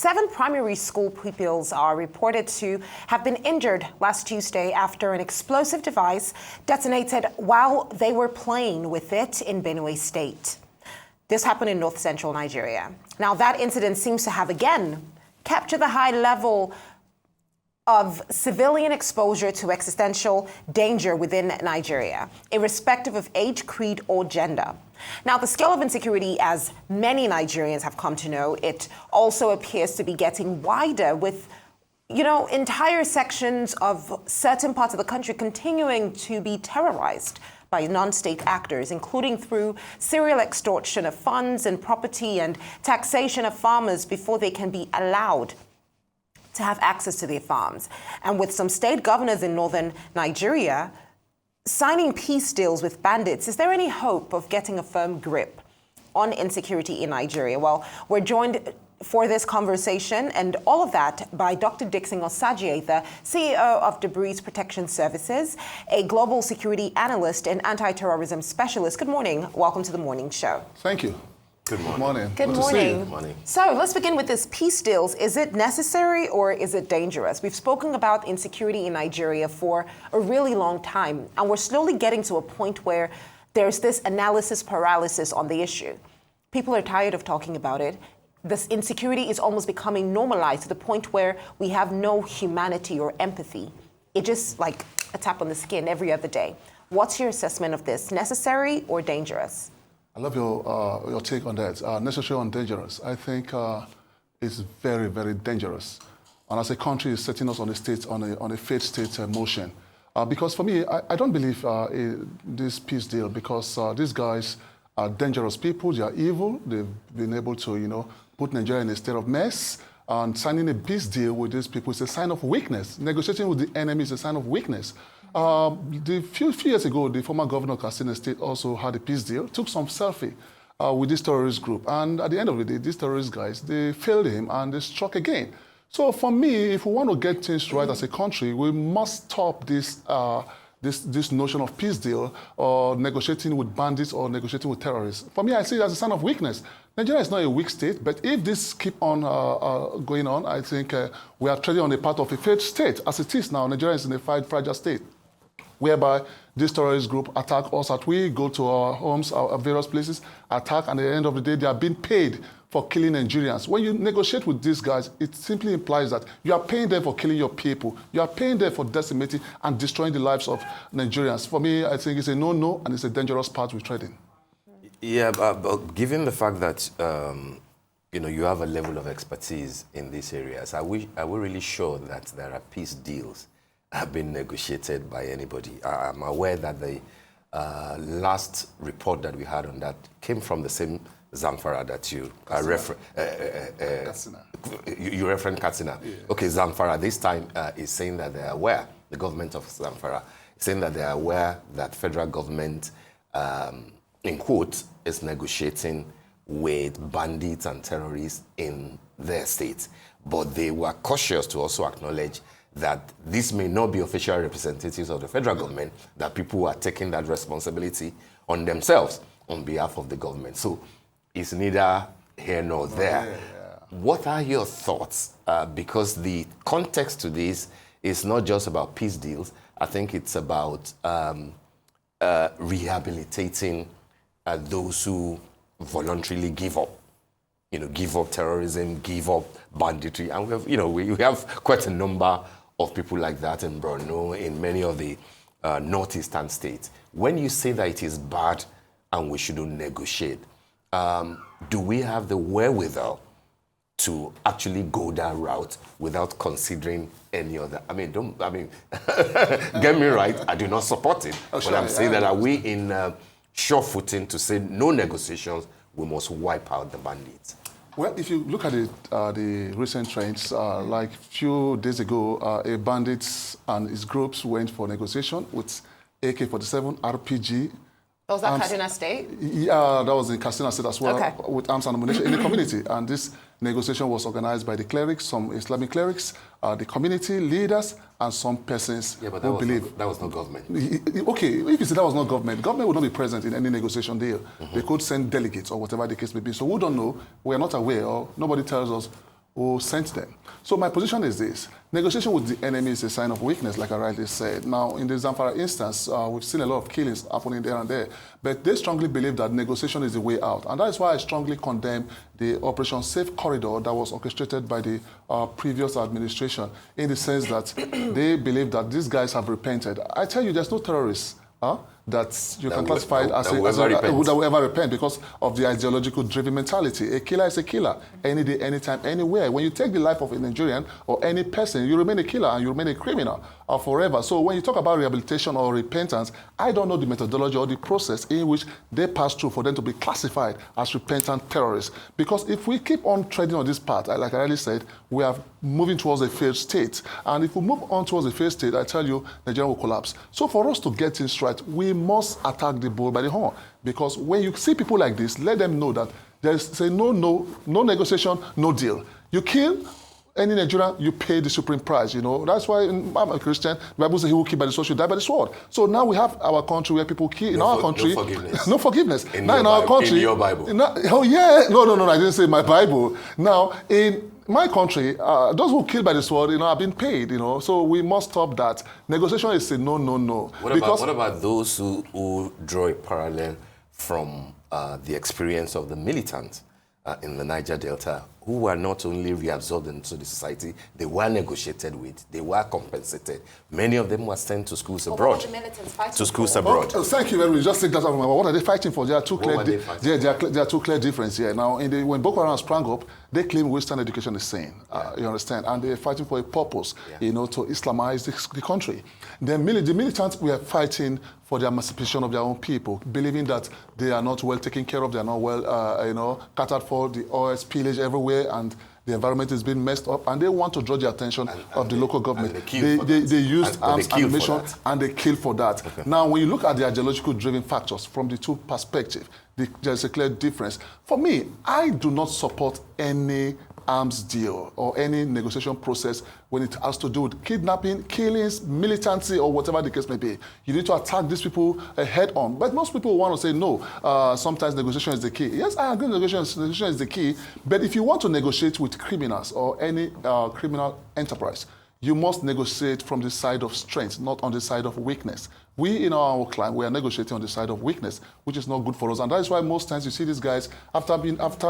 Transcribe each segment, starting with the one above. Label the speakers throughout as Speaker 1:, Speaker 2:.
Speaker 1: 7 primary school pupils are reported to have been injured last Tuesday after an explosive device detonated while they were playing with it in Benue State. This happened in north-central Nigeria. Now, that incident seems to have again captured the high level of civilian exposure to existential danger within Nigeria, irrespective of age, creed, or gender. Now, the scale of insecurity, as many Nigerians have come to know, it also appears to be getting wider with, entire sections of certain parts of the country continuing to be terrorized by non-state actors, including through serial extortion of funds and property and taxation of farmers before they can be allowed to have access to their farms. And with some state governors in northern Nigeria signing peace deals with bandits, is there any hope of getting a firm grip on insecurity in Nigeria? Well, we're joined for this conversation and all of that by Dr. Dickson Osajie, the CEO of Debris Protection Services, a global security analyst and anti-terrorism specialist. Good morning. Welcome to the morning show.
Speaker 2: Thank you. Good morning.
Speaker 1: Good morning. Good morning. So let's begin with this peace deals. Is it necessary or is it dangerous? We've spoken about insecurity in Nigeria for a really long time, and we're slowly getting to a point where there's this analysis paralysis on the issue. People are tired of talking about it. This insecurity is almost becoming normalized to the point where we have no humanity or empathy. It's just like a tap on the skin every other day. What's your assessment of this? Necessary or dangerous?
Speaker 2: I love your take on that. Necessary and dangerous. I think it's very, very dangerous. And as a country, it's setting us on a failed state motion. Because for me, I don't believe this peace deal because these guys are dangerous people. They are evil. They've been able to, put Nigeria in a state of mess. And signing a peace deal with these people is a sign of weakness. Negotiating with the enemy is a sign of weakness. A few years ago, the former governor of Katsina State also had a peace deal, took some selfie with this terrorist group. And at the end of the day, these terrorist guys, they failed him and they struck again. So for me, if we want to get things right as a country, we must stop this notion of peace deal or negotiating with bandits or negotiating with terrorists. For me, I see it as a sign of weakness. Nigeria is not a weak state, but if this keep on going on, I think we are treading on the path of a failed state. As it is now, Nigeria is in a fragile state, whereby this terrorist group attack us at we go to our homes, our various places, attack, and at the end of the day, they are being paid for killing Nigerians. When you negotiate with these guys, it simply implies that you are paying them for killing your people. You are paying them for decimating and destroying the lives of Nigerians. For me, I think it's a no-no, and it's a dangerous path we're treading.
Speaker 3: Yeah, but given the fact that you have a level of expertise in these areas, are we really sure that there are peace deals have been negotiated by anybody? I'm aware that the last report that we had on that came from the same Zamfara that you referenced.
Speaker 2: Katsina.
Speaker 3: You referenced Katsina. Yeah. Okay, Zamfara this time is saying that they are aware, the government of Zamfara is saying that they are aware that federal government, in quotes, is negotiating with bandits and terrorists in their state. But they were cautious to also acknowledge that this may not be official representatives of the federal government, that people are taking that responsibility on themselves on behalf of the government. So it's neither here nor there. Yeah. What are your thoughts? Because the context to this is not just about peace deals. I think it's about rehabilitating those who voluntarily give up. Give up terrorism, give up banditry. And we have quite a number of people like that in Borno, in many of the northeastern states. When you say that it is bad and we shouldn't negotiate, do we have the wherewithal to actually go that route without considering any other? Get me right, I do not support it. But I'm saying that are we in sure footing to say no negotiations, we must wipe out the bandits?
Speaker 2: Well, if you look at the recent trends, like a few days ago, a bandits and his groups went for negotiation with AK-47, RPG.
Speaker 1: Was that Katsina State?
Speaker 2: Yeah, that was in Katsina State as well,
Speaker 1: okay,
Speaker 2: with arms and ammunition in the community. And this negotiation was organized by the clerics, some Islamic clerics, the community leaders, and some persons
Speaker 3: who
Speaker 2: believe.
Speaker 3: That was not government.
Speaker 2: Okay, if you say that was not government, government would not be present in any negotiation deal. Mm-hmm. They could send delegates or whatever the case may be. So we don't know, we are not aware, or nobody tells us who sent them. So my position is this. Negotiation with the enemy is a sign of weakness, like I rightly said. Now, in the Zamfara instance, we've seen a lot of killings happening there and there. But they strongly believe that negotiation is the way out. And that is why I strongly condemn the Operation Safe Corridor that was orchestrated by the previous administration, in the sense that they believe that these guys have repented. I tell you, there's no terrorists that you can classify it as that will ever repent because of the ideological driven mentality. A killer is a killer, any day, anytime, anywhere. When you take the life of a Nigerian or any person, you remain a killer and you remain a criminal forever. So when you talk about rehabilitation or repentance, I don't know the methodology or the process in which they pass through for them to be classified as repentant terrorists. Because if we keep on treading on this path, like I already said, we are moving towards a failed state. And if we move on towards a failed state, I tell you, Nigeria will collapse. So for us to get things right, we must attack the bull by the horn. Because when you see people like this, let them know that there's no negotiation, no deal. You kill any Nigerian, you pay the supreme price, you know. That's why I'm a Christian. The Bible says he who kill by the sword should die by the sword. So now we have our country where people kill. In our country,
Speaker 3: no forgiveness.
Speaker 2: No forgiveness. Now in
Speaker 3: our
Speaker 2: country.
Speaker 3: In your Bible.
Speaker 2: Oh yeah. No, I didn't say my Bible. Now, in my country, those who kill by the sword, you know, have been paid, you know. So we must stop that. Negotiation is a no.
Speaker 3: What about those who draw a parallel from the experience of the militants in the Niger Delta, who were not only reabsorbed into the society, they were negotiated with, they were compensated. Many of them were sent to schools abroad.
Speaker 1: What were the militants fighting
Speaker 3: to schools
Speaker 1: for?
Speaker 3: abroad.
Speaker 2: Thank you very much. Just take that out of my mind. What are they fighting for? There are two clear differences here. Now, when Boko Haram sprang up, they claim Western education is sane. You understand? And they're fighting for a purpose, you know, to Islamize the country. The militants were fighting for the emancipation of their own people, believing that they are not well taken care of, they are not well, you know, catered for, the oil spillage everywhere, and the environment is being messed up, and they want to draw the attention of the local government. They used arms ammunition and they kill for that. Okay. Now, when you look at the ideological driven factors from the two perspectives, there's a clear difference. For me, I do not support any arms deal or any negotiation process when it has to do with kidnapping, killings, militancy, or whatever the case may be. You need to attack these people head on. But most people want to say, no, sometimes negotiation is the key. Yes, I agree negotiation is the key. But if you want to negotiate with criminals or any criminal enterprise, you must negotiate from the side of strength, not on the side of weakness. We, in our clan, we are negotiating on the side of weakness, which is not good for us. And that is why most times you see these guys, after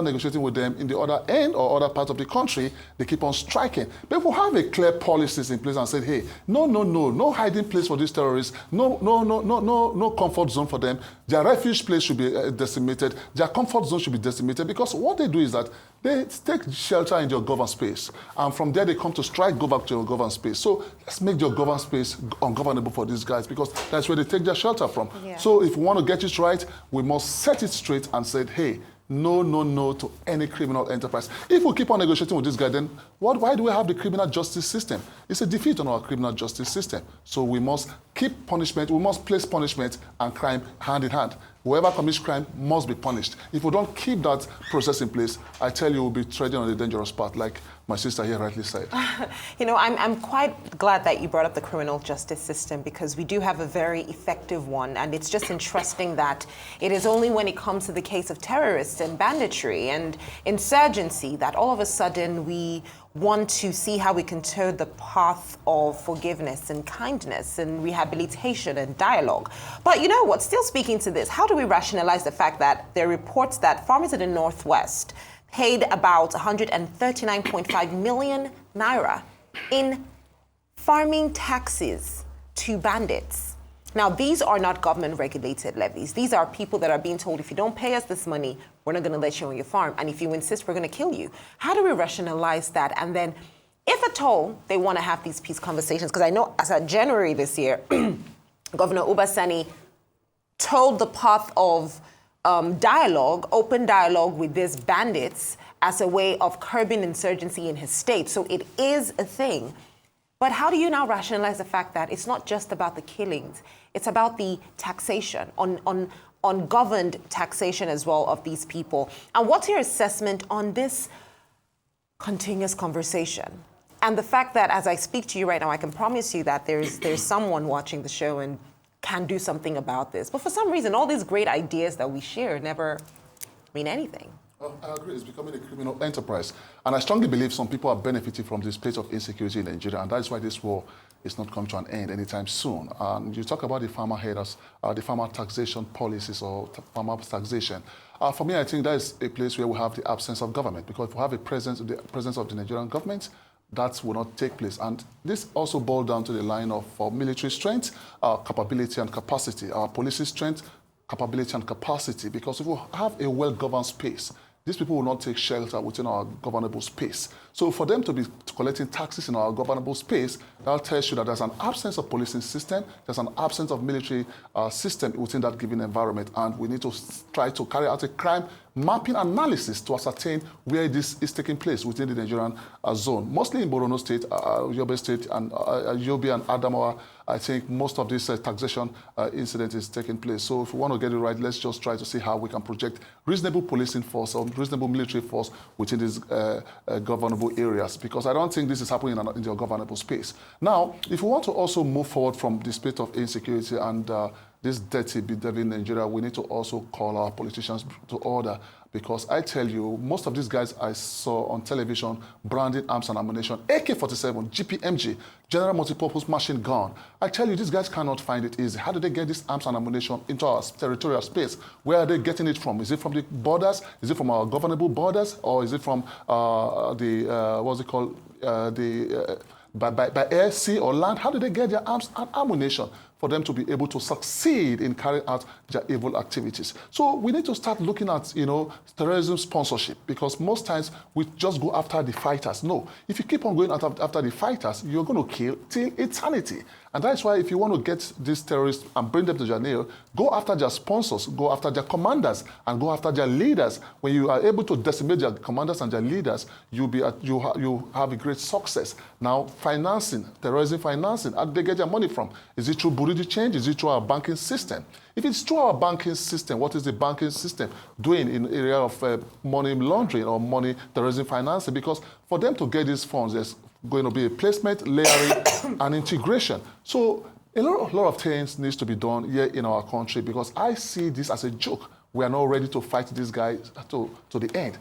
Speaker 2: negotiating with them in the other end or other part of the country, they keep on striking. But if we have a clear policies in place and said, hey, no hiding place for these terrorists, no comfort zone for them. Their refuge place should be decimated. Their comfort zone should be decimated, because what they do is that they take shelter in your governed space. And from there, they come to go back to your governed space. So let's make your governed space ungovernable for these guys, because that's where they take their shelter from. Yeah. So if we want to get it right, we must set it straight and say, hey, no to any criminal enterprise. If we keep on negotiating with this guy, then why do we have the criminal justice system? It's a defeat on our criminal justice system. So we must keep punishment, we must place punishment and crime hand in hand. Whoever commits crime must be punished. If we don't keep that process in place, I tell you, we'll be treading on a dangerous path, like my sister here rightly said.
Speaker 1: You know, I'm quite glad that you brought up the criminal justice system, because we do have a very effective one, and it's just interesting that it is only when it comes to the case of terrorists and banditry and insurgency that all of a sudden we want to see how we can turn the path of forgiveness and kindness and rehabilitation and dialogue. But you know what, still speaking to this, how do we rationalize the fact that there are reports that farmers in the Northwest paid about 139.5 million naira in farming taxes to bandits? Now, these are not government-regulated levies. These are people that are being told, if you don't pay us this money, we're not going to let you on your farm. And if you insist, we're going to kill you. How do we rationalize that? And then, if at all they want to have these peace conversations, because I know as of January this year, Governor Obasani told the path of dialogue, open dialogue with these bandits as a way of curbing insurgency in his state. So it is a thing. But how do you now rationalize the fact that it's not just about the killings, it's about the taxation, on governed taxation as well of these people? And what's your assessment on this continuous conversation? And the fact that as I speak to you right now, I can promise you that there's someone watching the show and can do something about this. But for some reason, all these great ideas that we share never mean anything.
Speaker 2: I agree. It's becoming a criminal enterprise. And I strongly believe some people are benefiting from this state of insecurity in Nigeria, and that's why this war is not coming to an end anytime soon. And you talk about the farmer headers, the farmer taxation policies or farmer taxation. For me, I think that is a place where we have the absence of government, because if we have the presence of the Nigerian government, that will not take place. And this also boils down to the line of military strength, capability and capacity, our police strength, capability and capacity, because if we have a well-governed space, these people will not take shelter within our governable space. So for them to be collecting taxes in our governable space, that tells you that there's an absence of policing system, there's an absence of military system within that given environment, and we need to try to carry out a crime mapping analysis to ascertain where this is taking place within the Nigerian zone. Mostly in Borno State, Yobe State, and Yobe and Adamawa, I think most of this taxation incident is taking place. So if we want to get it right, let's just try to see how we can project reasonable policing force or reasonable military force within these governable areas, because I don't think this is happening in your governable space. Now, if we want to also move forward from the state of insecurity and this dirty bedevil in Nigeria, we need to also call our politicians to order, because I tell you, most of these guys I saw on television branding arms and ammunition, AK-47, GPMG, General Multipurpose Machine Gun. I tell you, these guys cannot find it easy. How do they get this arms and ammunition into our territorial space? Where are they getting it from? Is it from the borders? Is it from our governable borders? Or is it from by air, sea, or land? How do they get their arms and ammunition for them to be able to succeed in carrying out their evil activities? So we need to start looking at, terrorism sponsorship, because most times we just go after the fighters. No, if you keep on going after the fighters, you're going to kill till eternity. And that's why if you want to get these terrorists and bring them to jail, go after their sponsors, go after their commanders, and go after their leaders. When you are able to decimate their commanders and their leaders, you have a great success. Now, financing, terrorism financing, how do they get their money from? Is it through Burundi change? Is it through our banking system? If it's through our banking system, what is the banking system doing in the area of money laundering or money terrorism financing? Because for them to get these funds, there's going to be a placement, layering, and integration. So a lot of things needs to be done here in our country, because I see this as a joke. We are not ready to fight these guys to the end.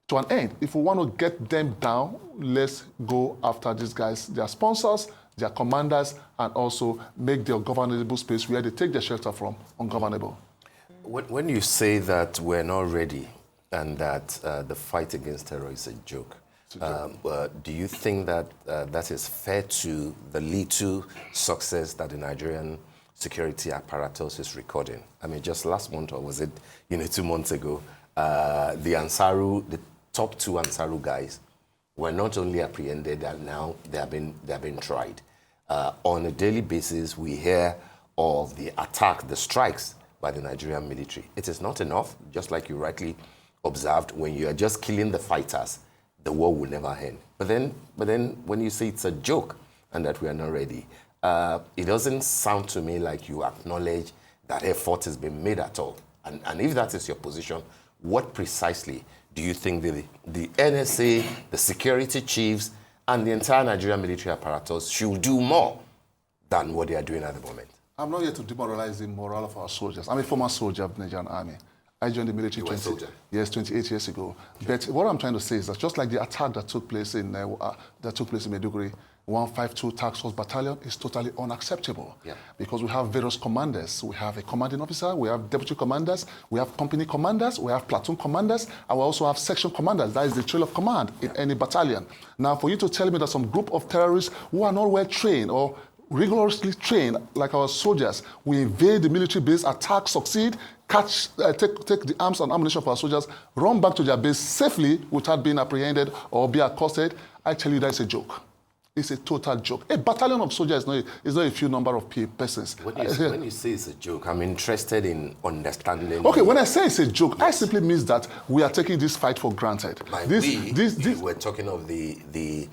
Speaker 2: To an end. If we want to get them down, let's go after these guys, their sponsors, their commanders, and also make their governable space where they take their shelter from ungovernable.
Speaker 3: When you say that we're not ready and that the fight against terror is a joke, do you think that that is fair to the little success that the Nigerian security apparatus is recording? I mean, just last month, or was it 2 months ago, the top 2 Ansaru guys were not only apprehended, and now they have been tried. On a daily basis, we hear of the attack, the strikes by the Nigerian military. It is not enough, just like you rightly observed. When you are just killing the fighters, the war will never end. But then when you say it's a joke and that we are not ready, it doesn't sound to me like you acknowledge that effort has been made at all. And if that is your position, what precisely do you think the NSA, the security chiefs, and the entire Nigerian military apparatus should do more than what they are doing at the moment? I'm
Speaker 2: not here to demoralize the morale of our soldiers. I'm a former soldier of the Nigerian Army. I joined the military 28 years ago. Okay. But what I'm trying to say is that just like the attack that took place in Maiduguri, 152 Task Force Battalion is totally unacceptable. Yeah. Because we have various commanders. We have a commanding officer, we have deputy commanders, we have company commanders, we have platoon commanders, and we also have section commanders. That is the trail of command in any battalion. Now, for you to tell me that some group of terrorists who are not well trained or rigorously trained, like our soldiers, we invade the military base, attack, succeed, take the arms and ammunition of our soldiers, run back to their base safely without being apprehended or be accosted, I tell you that's a joke. It's a total joke. A battalion of soldiers is not a few number of persons.
Speaker 3: When you say it's a joke, I'm interested in understanding.
Speaker 2: Okay, when I say it's a joke, I simply mean that we are taking this fight for granted.
Speaker 3: We're talking of the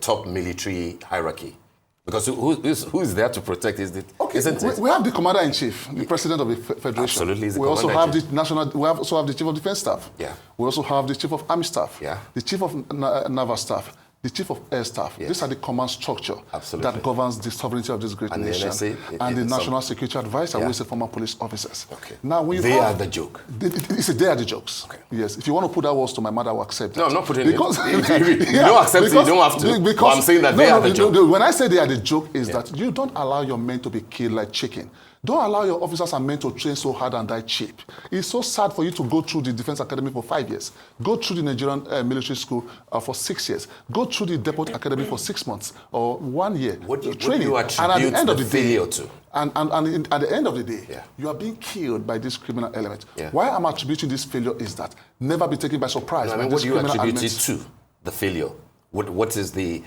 Speaker 3: top military hierarchy. Because who is there to protect? Isn't it?
Speaker 2: We have the commander-in-chief, the president of the federation.
Speaker 3: Absolutely,
Speaker 2: we also have the chief of defense staff.
Speaker 3: Yeah.
Speaker 2: We also have the chief of army staff.
Speaker 3: Yeah.
Speaker 2: The chief of naval staff. the Chief of Air Staff.
Speaker 3: Yes.
Speaker 2: These are the command structure
Speaker 3: Absolutely.
Speaker 2: that governs the sovereignty of this great
Speaker 3: And the
Speaker 2: nation.
Speaker 3: NSA,
Speaker 2: and the
Speaker 3: in
Speaker 2: National
Speaker 3: some-
Speaker 2: Security Advisor,
Speaker 3: Yeah.
Speaker 2: who is a former police officers.
Speaker 3: Okay.
Speaker 2: Now, when you
Speaker 3: They
Speaker 2: have-
Speaker 3: are the joke.
Speaker 2: They are the jokes.
Speaker 3: Okay.
Speaker 2: Yes. If you want to put that words to my mother, I will accept
Speaker 3: No,
Speaker 2: it.
Speaker 3: I'm not putting
Speaker 2: because,
Speaker 3: it. If you don't accept it, you don't have to. But I'm saying that they are the joke.
Speaker 2: When I say they are the joke, is that you don't allow your men to be killed like chicken. Don't allow your officers and men to train so hard and die cheap. It's so sad for you to go through the Defense Academy for 5 years, go through the Nigerian military school for 6 years, go through the Depot Academy for 6 months or 1 year.
Speaker 3: What do
Speaker 2: training.
Speaker 3: you
Speaker 2: And at
Speaker 3: attribute
Speaker 2: the end of
Speaker 3: the
Speaker 2: the day,
Speaker 3: failure to?
Speaker 2: At the end of the day,
Speaker 3: Yeah.
Speaker 2: you are being killed by this criminal element.
Speaker 3: Yeah.
Speaker 2: Why I'm attributing this failure is that never be taken by surprise.
Speaker 3: No, I
Speaker 2: by
Speaker 3: mean,
Speaker 2: this
Speaker 3: what do you
Speaker 2: criminal
Speaker 3: attribute
Speaker 2: element.
Speaker 3: it to? The failure. What is the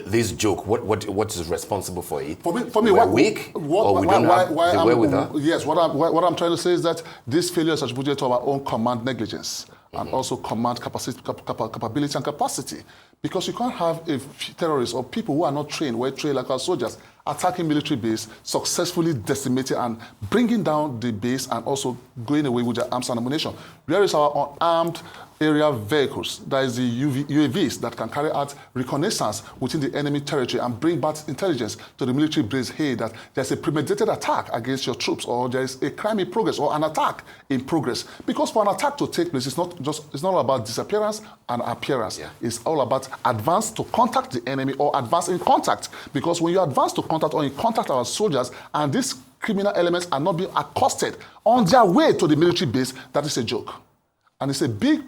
Speaker 3: this joke? What is responsible for it?
Speaker 2: For me,
Speaker 3: we're weak, or we don't have the wherewithal.
Speaker 2: Yes, what I'm trying to say is that this failure is attributed to our own command negligence and also command capability and capacity. Because you can't have a terrorist or people who are not trained, well-trained like our soldiers, attacking military base, successfully decimating and bringing down the base and also going away with their arms and ammunition. Where is our unarmed area vehicles? That is the UAVs that can carry out reconnaissance within the enemy territory and bring back intelligence to the military base, hey, that there's a premeditated attack against your troops or there is a crime in progress or an attack in progress. Because for an attack to take place, it's not all about disappearance and appearance. Yeah. It's all about advance to contact the enemy or advance in contact. Because when you advance to contact or in contact our soldiers and these criminal elements are not being accosted on their way to the military base, that is a joke. And it's a big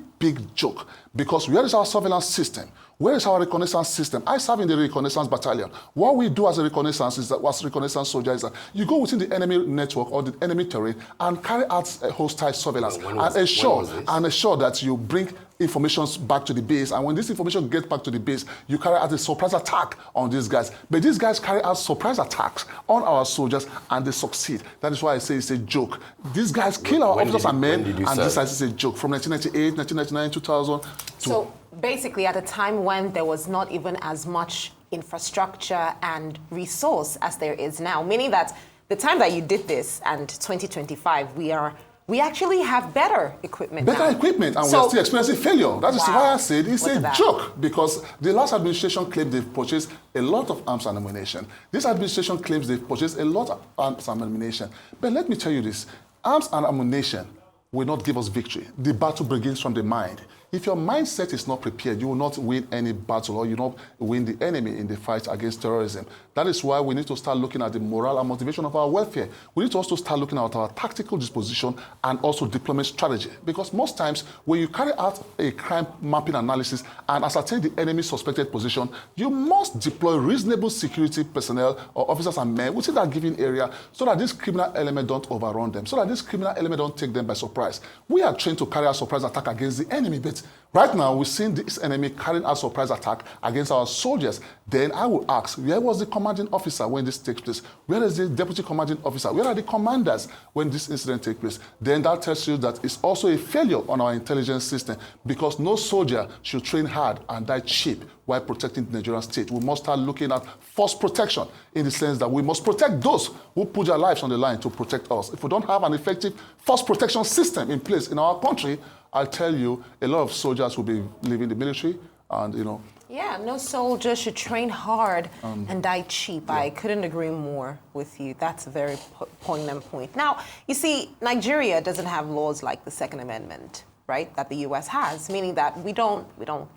Speaker 2: joke, because where is our surveillance system? Where is our reconnaissance system? I serve in the reconnaissance battalion. What we do as a reconnaissance is that, as reconnaissance soldiers, is that you go within the enemy network or the enemy terrain and carry out a hostile surveillance and ensure that you bring information back to the base. And when this information gets back to the base, you carry out a surprise attack on these guys. But these guys carry out surprise attacks on our soldiers and they succeed. That is why I say it's a joke. These guys kill our officers and men, and this is a joke. From 1998, 1999, 2000.
Speaker 1: So basically at a time when there was not even as much infrastructure and resource as there is now, meaning that the time that you did this and 2025, we actually have better equipment now.
Speaker 2: And we're still experiencing failure. That is why I said it's a joke, because the last administration claimed they've purchased a lot of arms and ammunition. This administration claims they've purchased a lot of arms and ammunition. But let me tell you this, arms and ammunition will not give us victory. The battle begins from the mind. If your mindset is not prepared, you will not win any battle, or you will not win the enemy in the fight against terrorism. That is why we need to start looking at the morale and motivation of our welfare. We need to also start looking at our tactical disposition and also deployment strategy. Because most times, when you carry out a crime mapping analysis and ascertain the enemy's suspected position, you must deploy reasonable security personnel or officers and men within that given area so that this criminal element don't overrun them, so that this criminal element don't take them by surprise. We are trained to carry out surprise attack against the enemy, but right now, we're seeing this enemy carrying out surprise attack against our soldiers. Then I will ask, where was the commanding officer when this takes place? Where is the deputy commanding officer? Where are the commanders when this incident takes place? Then that tells you that it's also a failure on our intelligence system, because no soldier should train hard and die cheap while protecting the Nigerian state. We must start looking at force protection in the sense that we must protect those who put their lives on the line to protect us. If we don't have an effective force protection system in place in our country, I'll tell you, a lot of soldiers will be leaving the military and,
Speaker 1: Yeah, no soldier should train hard and die cheap. Yeah. I couldn't agree more with you. That's a very poignant point. Now, you see, Nigeria doesn't have laws like the Second Amendment, right, that the U.S. has, meaning that we don't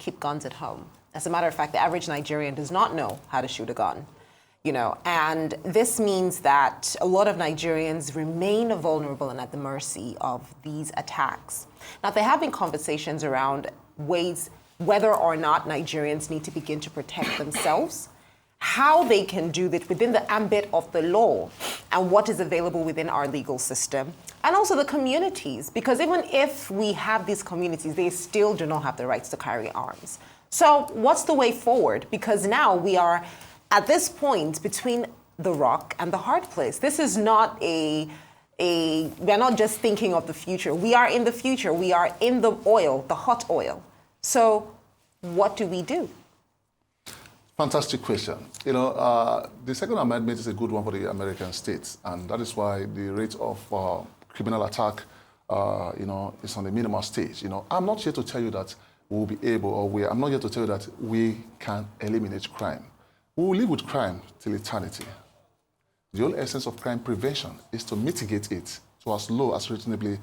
Speaker 1: keep guns at home. As a matter of fact, the average Nigerian does not know how to shoot a gun. And this means that a lot of Nigerians remain vulnerable and at the mercy of these attacks. Now, there have been conversations around ways whether or not Nigerians need to begin to protect themselves, how they can do that within the ambit of the law, and what is available within our legal system, and also the communities, because even if we have these communities, they still do not have the rights to carry arms. So what's the way forward? Because now we are at this point between the rock and the hard place. This is not we are not just thinking of the future. We are in the future. We are in the oil, the hot oil. So what do we do?
Speaker 2: Fantastic question. The Second Amendment is a good one for the American states, and that is why the rate of criminal attack, is on the minimal stage. I'm not here to tell you that we will be able, or I'm not here to tell you that we can eliminate crime. We will live with crime till eternity. The whole essence of crime prevention is to mitigate it to as low as reasonably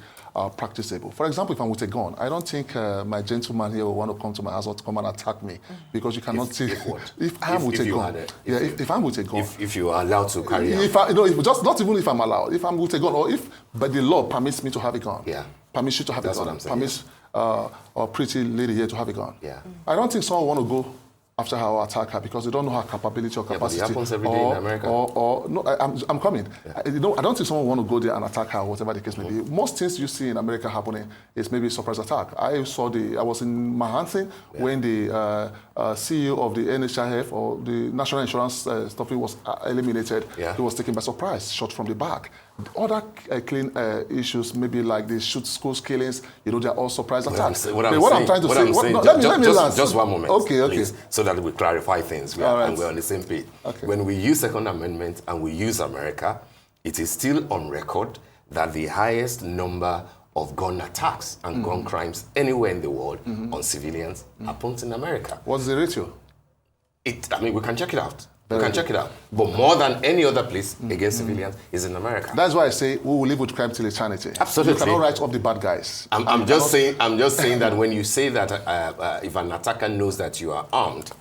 Speaker 2: practicable. For example, if I'm with a gun, I don't think my gentleman here will want to come to my house or to come and attack me, because you cannot see. If I'm with a gun, if I'm with a gun,
Speaker 3: if you are allowed to carry out.
Speaker 2: Not even if I'm allowed. If I'm with a gun, or if but the law permits me to have a gun.
Speaker 3: Yeah.
Speaker 2: Permits you to have a gun.
Speaker 3: What I'm saying,
Speaker 2: permits a pretty lady here to have a gun.
Speaker 3: Yeah.
Speaker 2: I don't think someone will want to go after her or attack her because they don't know her capability or capacity.
Speaker 3: But it happens every day in America.
Speaker 2: No, I'm coming. Yeah. I don't think someone will want to go there and attack her, whatever the case may be. Most things you see in America happening is maybe a surprise attack. I was in Manhattan when the CEO of the NHIF or the National Insurance stuff was eliminated. Yeah. He was taken by surprise, shot from the back. Other clean issues, maybe like the school killings, they're all surprise attacks. I'm trying to say, let me land.
Speaker 3: Just one moment,
Speaker 2: okay.
Speaker 3: Please, so that we clarify things and we're on the same page.
Speaker 2: Okay.
Speaker 3: When we use Second Amendment and we use America, it is still on record that the highest number of gun attacks and gun crimes anywhere in the world on civilians happens in America.
Speaker 2: What's the ratio?
Speaker 3: We can check it out. But more than any other place against civilians is in America.
Speaker 2: That's why I say we will live with crime till eternity.
Speaker 3: Absolutely.
Speaker 2: You cannot write off the bad guys.
Speaker 3: I'm just saying that when you say that if an attacker knows that you are armed,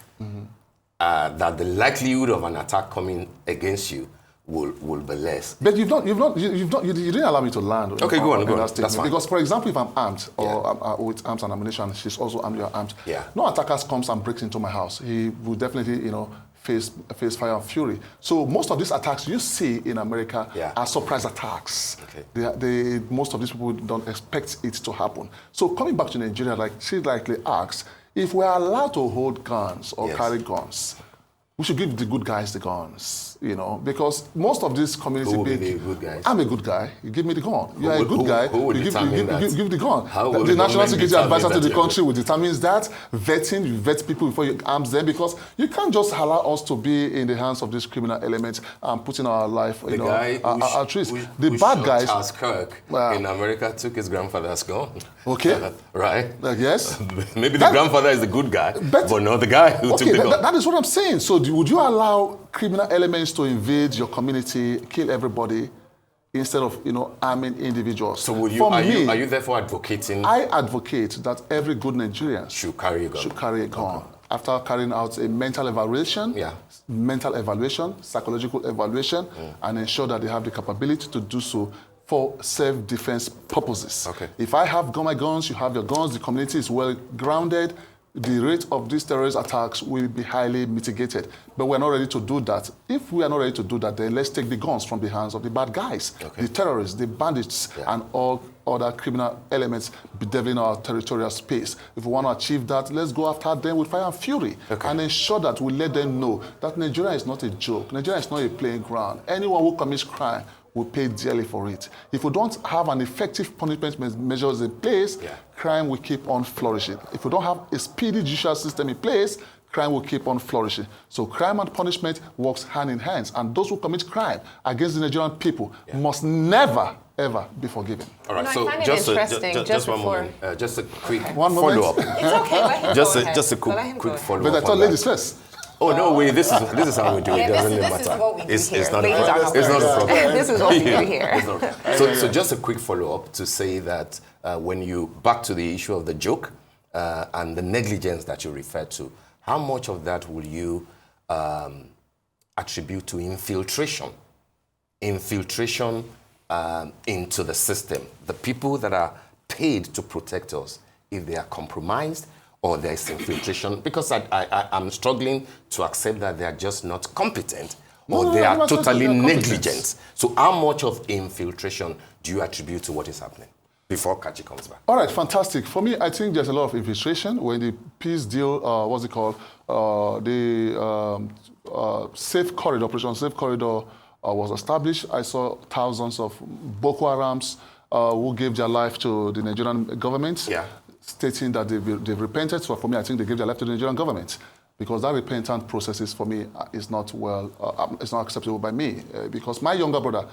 Speaker 3: that the likelihood of an attack coming against you will be less.
Speaker 2: But you didn't allow me to land.
Speaker 3: Okay, go on. That's fine.
Speaker 2: Because, for example, if I'm armed or with arms and ammunition, she's also armed, you're armed.
Speaker 3: Yeah.
Speaker 2: No attacker comes and breaks into my house. He will definitely, face fire and fury. So most of these attacks you see in America are surprise attacks. Okay. Most of these people don't expect it to happen. So coming back to Nigeria, like she likely asks, if we're allowed to hold guns or carry guns, we should give the good guys the guns, because most of this community...
Speaker 3: Who will be the good guys?
Speaker 2: I'm a good guy. You give me the gun. You're a good guy.
Speaker 3: Who will
Speaker 2: you give the gun.
Speaker 3: How will
Speaker 2: the National Security Advisor to the country will determine that. Vetting, you vet people before you arms them, because you can't just allow us to be in the hands of these criminal elements and putting our life, at risk. The bad guys...
Speaker 3: Charles Kirk in America took his grandfather's gun.
Speaker 2: Okay.
Speaker 3: Right?
Speaker 2: Yes.
Speaker 3: Maybe the grandfather is the good guy, but not the guy who took the gun.
Speaker 2: That is what I'm saying. So would you allow criminal elements to invade your community, kill everybody, instead of arming individuals?
Speaker 3: So are you therefore advocating?
Speaker 2: I advocate that every good Nigerian
Speaker 3: should carry a gun.
Speaker 2: Okay. After carrying out a mental evaluation, psychological evaluation, and ensure that they have the capability to do so for self-defense purposes.
Speaker 3: Okay.
Speaker 2: If I have my guns, you have your guns, the community is well grounded, the rate of these terrorist attacks will be highly mitigated. But we're not ready to do that. If we are not ready to do that, then let's take the guns from the hands of the bad guys, the terrorists, the bandits, and all other criminal elements bedeviling our territorial space. If we want to achieve that, let's go after them with fire and fury and ensure that we let them know that Nigeria is not a joke. Nigeria is not a playing ground. Anyone who commits crime will pay dearly for it. If we don't have an effective punishment measures in place, crime will keep on flourishing. If we don't have a speedy judicial system in place, crime will keep on flourishing. So crime and punishment works hand in hand, and those who commit crime against the Nigerian people must never, ever be forgiven.
Speaker 3: All right,
Speaker 1: so
Speaker 3: just one moment. Just a quick follow-up.
Speaker 1: It's okay.
Speaker 3: Just a quick follow-up.
Speaker 2: But I thought ladies first.
Speaker 3: Oh no, wait! This is how we do it. Doesn't matter.
Speaker 1: This is what we do here.
Speaker 3: It's not a problem.
Speaker 1: This is what we do here.
Speaker 3: So just a quick follow-up to say that when you back to the issue of the joke and the negligence that you referred to, how much of that will you attribute to infiltration into the system? The people that are paid to protect us, if they are compromised, or there is infiltration, because I'm struggling to accept that they are just not competent, or they are totally negligent. So how much of infiltration do you attribute to what is happening before Kachi comes back? All right,
Speaker 2: fantastic. For me, I think there's a lot of infiltration. When the peace deal, what's it called? Safe Corridor, Operation Safe Corridor was established. I saw thousands of Boko Harams who gave their life to the Nigerian government. Stating that they've repented. So for me, I think they gave their life to the Nigerian government, because that repentant process for me is not it's not acceptable by me, because my younger brother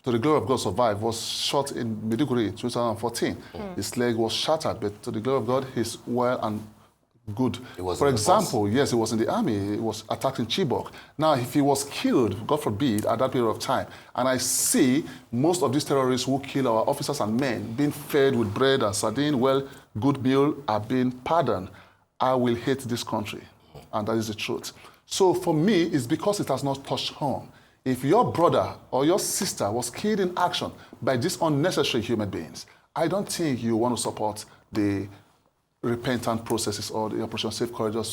Speaker 2: to the glory of God, survived, was shot in Maiduguri in 2014. His leg was shattered, but to the glory of God, he's well and good. For example, yes, he was in the army. He was attacked in Chibok. Now, if he was killed, God forbid, at that period of time, and I see most of these terrorists who kill our officers and men being fed with bread and sardine, well, good meal, are being pardoned, I will hate this country. And that is the truth. So for me, it's because it has not touched home. If your brother or your sister was killed in action by these unnecessary human beings, I don't think you want to support the repentant processes or the Operation Safe Corridor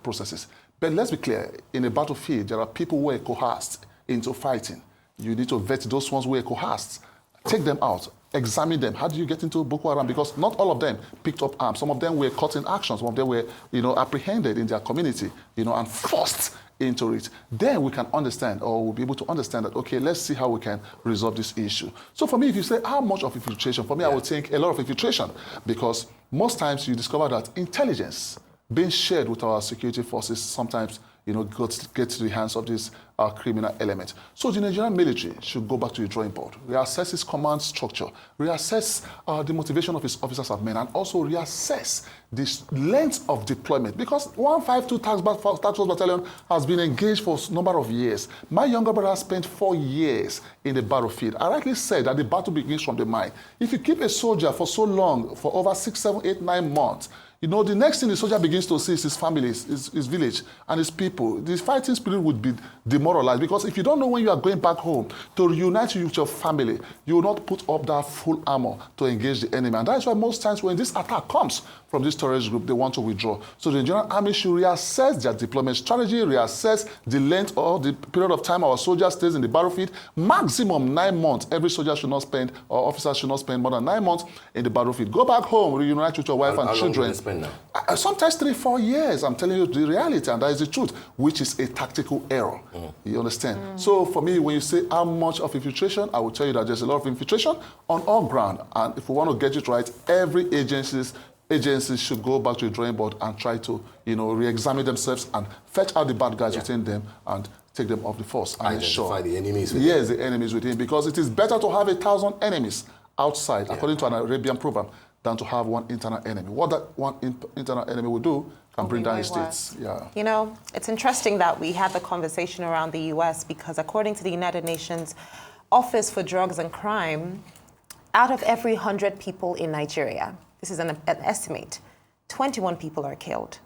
Speaker 2: processes. But let's be clear, in a battlefield, there are people who are coerced into fighting. You need to vet those ones who are coerced, take them out, examine them. How do you get into Boko Haram? Because not all of them picked up arms. Some of them were caught in action. Some of them were, apprehended in their community, and forced into it. Then we can understand, or we'll be able to understand that, okay, let's see how we can resolve this issue. So for me, if you say how much of infiltration, for me, I would think a lot of infiltration, because most times you discover that intelligence being shared with our security forces sometimes get to the hands of these criminal elements. So the Nigerian military should go back to the drawing board, reassess its command structure, reassess the motivation of its officers and men, and also reassess the length of deployment. Because 152 Task Force Battalion has been engaged for a number of years. My younger brother spent 4 years in the battlefield. I rightly said that the battle begins from the mind. If you keep a soldier for so long, for over 6, 7, 8, 9 months, the next thing the soldier begins to see is his family, his village, and his people. The fighting spirit would be demoralized, because if you don't know when you are going back home to reunite with your family, you will not put up that full armor to engage the enemy. And that's why most times when this attack comes from this terrorist group, they want to withdraw. So the Nigerian army should reassess their deployment strategy, reassess the length or the period of time our soldier stays in the battlefield. Maximum 9 months. Every soldier should not spend, or officer should not spend more than 9 months in the battlefield. Go back home, reunite with your wife and children. Sometimes 3-4 years. I'm telling you the reality, and that is the truth, which is a tactical error. You understand? So for me, when you say how much of infiltration, I will tell you that there's a lot of infiltration on all ground. And if we want to get it right, every agencies should go back to the drawing board and try to, re-examine themselves and fetch out the bad guys within them and take them off the force. And
Speaker 3: identify the enemies within.
Speaker 2: Yes, the enemies within, because it is better to have 1,000 enemies outside, according to an Arabian proverb, than to have one internal enemy. What that one internal enemy will do can bring down the states. Yeah.
Speaker 1: It's interesting that we had the conversation around the U.S. because according to the United Nations Office for Drugs and Crime, out of every 100 people in Nigeria, this is an estimate, 21 people are killed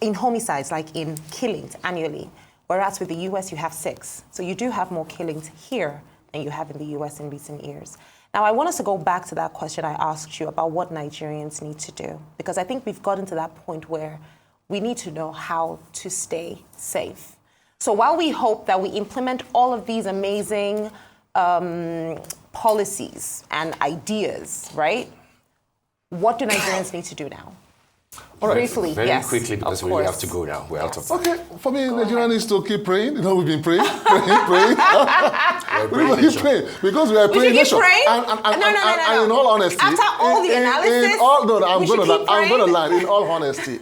Speaker 1: in homicides, like in killings annually, whereas with the U.S. you have 6. So you do have more killings here than you have in the U.S. in recent years. Now, I want us to go back to that question I asked you about what Nigerians need to do, because I think we've gotten to that point where we need to know how to stay safe. So while we hope that we implement all of these amazing policies and ideas, right? What do Nigerians need to do now?
Speaker 2: All right.
Speaker 1: Briefly,
Speaker 3: Very quickly, because we have to go now. We're out of time.
Speaker 2: Okay, for me, Nigeria needs to keep praying. We've been praying. We've been praying. Because we are praying.
Speaker 1: We should keep praying?
Speaker 2: And in all honesty,
Speaker 1: after all the analysis,
Speaker 2: I'm going to lie. In all honesty,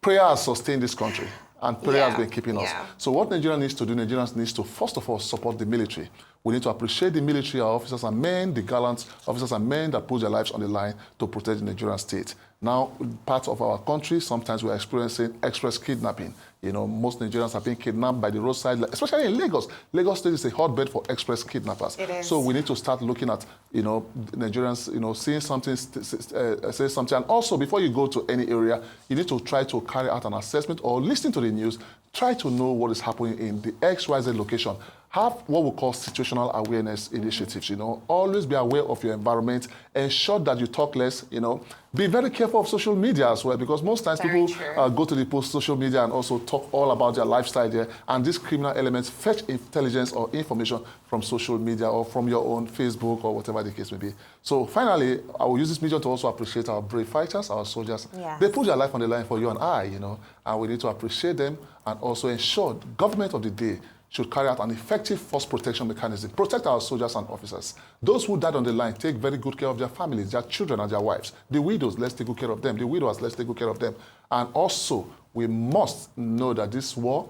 Speaker 2: prayer has sustained this country. And prayer has been keeping us. So what Nigeria needs to do, Nigerians needs to, first of all, support the military. We need to appreciate the military, our officers and men, the gallant officers and men that put their lives on the line to protect the Nigerian state. Now, parts of our country, sometimes we're experiencing express kidnapping. Most Nigerians have been kidnapped by the roadside, especially in Lagos. Lagos State is a hotbed for express kidnappers.
Speaker 1: It is.
Speaker 2: So we need to start looking at, Nigerians, seeing something, say something. And also, before you go to any area, you need to try to carry out an assessment or listen to the news. Try to know what is happening in the XYZ location. Have what we call situational awareness initiatives, Always be aware of your environment. Ensure that you talk less, Be very careful of social media as well, because most times people go to the social media and also talk all about their lifestyle there. And these criminal elements fetch intelligence or information from social media or from your own Facebook or whatever the case may be. So finally, I will use this medium to also appreciate our brave fighters, our soldiers.
Speaker 1: Yes.
Speaker 2: They put their life on the line for you and I, and we need to appreciate them and also ensure the government of the day should carry out an effective force protection mechanism. Protect our soldiers and officers. Those who died on the line, take very good care of their families, their children and their wives. The widows, let's take good care of them. The widows, let's take good care of them. And also, we must know that this war,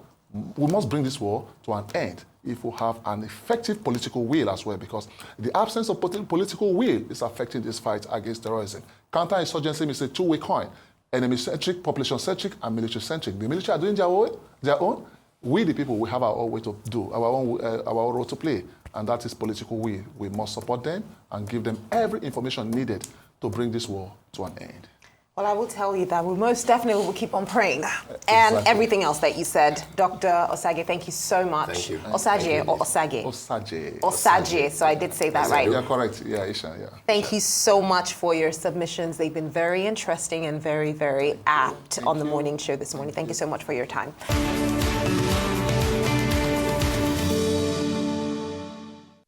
Speaker 2: we must bring this war to an end if we have an effective political will as well, because the absence of political will is affecting this fight against terrorism. Counterinsurgency is a two-way coin: enemy-centric, population-centric, and military-centric. The military are doing their own. We, the people, we have our own way to do, our own role to play, and that is political will. We must support them and give them every information needed to bring this war to an end.
Speaker 1: Well, I will tell you that we most definitely will keep on praying. And everything else that you said. Dr. Osajie, thank you so much.
Speaker 3: Thank you.
Speaker 1: Osajie or Osajie?
Speaker 2: Osajie.
Speaker 1: Osajie, so I did say that right.
Speaker 2: Yeah, correct. Yeah, Isha, yeah.
Speaker 1: Thank you so much for your submissions. They've been very interesting and very, very apt on the morning show this morning. Thank you so much for your time.